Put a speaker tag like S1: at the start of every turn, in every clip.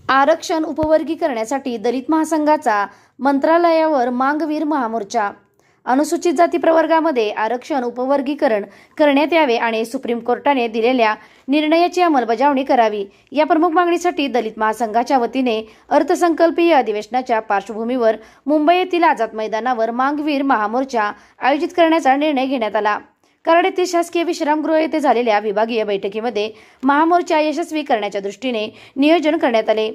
S1: आरक्षण उपवर्गीकरणासाठी दलित महासंघाचा मंत्रालयावर मागवीर महामोर्चा। अनुसूचित जाती प्रवर्गामध्ये आरक्षण उपवर्गीकरण करण्यात यावे आणि सुप्रीम कोर्टाने दिलेल्या निर्णयाची अंमलबजावणी करावी या प्रमुख मागणीसाठी दलित महासंघाच्या वतीने अर्थसंकल्पीय अधिवेशनाच्या पार्श्वभूमीवर मुंबई येथील आझाद मैदानावर मागवीर महामोर्चा आयोजित करण्याचा निर्णय घेण्यात आला। कराड येथील शासकीय विश्रामगृह येथे झालेल्या विभागीय बैठकीमध्ये महामोर्चा यशस्वी करण्याच्या दृष्टीने नियोजन करण्यात आले।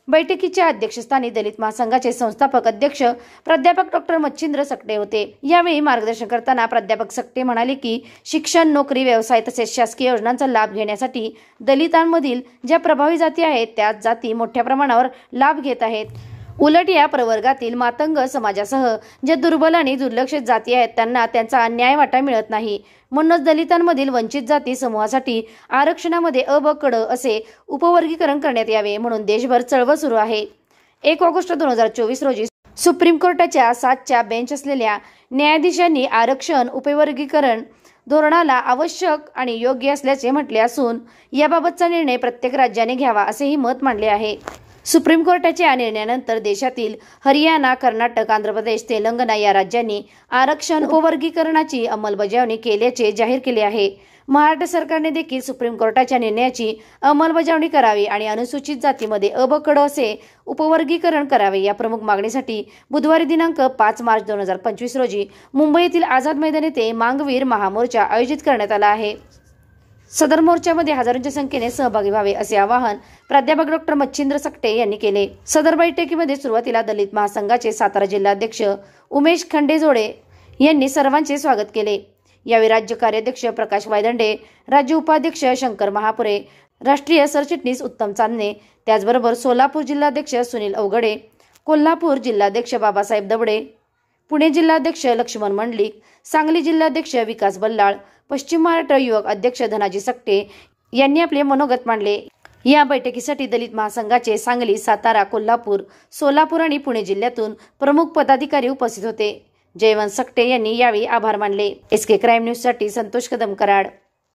S1: बैठकीच्या अध्यक्षस्थानी दलित महासंघाचे संस्थापक अध्यक्ष प्राध्यापक डॉ. मच्छिंद्र सकटे होते। यावेळी मार्गदर्शन करताना प्राध्यापक सकटे म्हणाले की शिक्षण, नोकरी, व्यवसाय तसेच शासकीय योजनांचा लाभ घेण्यासाठी दलितांमधील ज्या प्रभावी जाती आहेत त्याच जाती मोठ्या प्रमाणावर लाभ घेत आहेत। उलट या प्रवर्गातील मातंग समाजासह ज्या दुर्बल आणि दुर्लक्षित जाती आहेत त्यांना त्यांचा न्याय वाटा मिळत नाही। म्हणूनच दलितांमधील वंचित जाती समूहासाठी आरक्षणामध्ये अ, ब, क, ड असे उपवर्गीकरण करण्यात यावे म्हणून देशभर चळवळ सुरू आहे। 1 ऑगस्ट 2024 रोजी सुप्रीम कोर्टाच्या 7च्या बेंच असलेल्या न्यायाधीशांनी आरक्षण उपवर्गीकरण धोरणाला आवश्यक आणि योग्य असल्याचे म्हटले असून याबाबतचा निर्णय प्रत्येक राज्याने घ्यावा असेही मत मांडले आहे। सुप्रीम कोर्टाच्या या निर्णयानंतर देशातील हरियाणा, कर्नाटक, आंध्र प्रदेश, तेलंगणा या राज्यांनी आरक्षण उपवर्गीकरणाची अंमलबजावणी केल्याचे जाहीर केले आहे। महाराष्ट्र सरकारने देखील सुप्रीम कोर्टाच्या निर्णयाची अंमलबजावणी करावी आणि अनुसूचित जातीमध्ये अ, ब, क, ड असे उपवर्गीकरण करावे या प्रमुख मागणीसाठी बुधवारी दिनांक 5 मार्च 2025 रोजी मुंबई येथील आझाद मैदान येथे मागवीर महामोर्चा आयोजित करण्यात आला आहे। सदर मोर्चामध्ये हजारोंच्या संख्येने सहभागी व्हावे असे आवाहन प्राध्यापक डॉ. मच्छिंद्र सकटे यांनी केले। सदर बैठकीमध्ये सुरुवातीला दलित महासंघाचे सातारा जिल्हाध्यक्ष उमेश खंडेजोडे यांनी सर्वांचे स्वागत केले। यावेळी राज्य कार्याध्यक्ष प्रकाश वायदंडे, राज्य उपाध्यक्ष शंकर महापुरे, राष्ट्रीय सरचिटणीस उत्तम चांदणे, त्याचबरोबर सोलापूर जिल्हाध्यक्ष सुनील अवघडे, कोल्हापूर जिल्हाध्यक्ष बाबासाहेब दबडे, पुणे जिल्हाध्यक्ष लक्ष्मण मंडलिक, सांगली जिल्हाध्यक्ष विकास बल्लाळ, पश्चिम महाराष्ट्र युवक अध्यक्ष धनाजी सकटे यांनी आपले मनोगत मांडले। या बैठकीसाठी दलित महासंघाचे सांगली, सातारा, कोल्हापूर, सोलापूर आणि पुणे जिल्ह्यातून प्रमुख पदाधिकारी उपस्थित होते। जयवंत सकटे यांनी यावेळी आभार मानले। SK क्राईम न्यूज साठी संतोष कदम, कराड।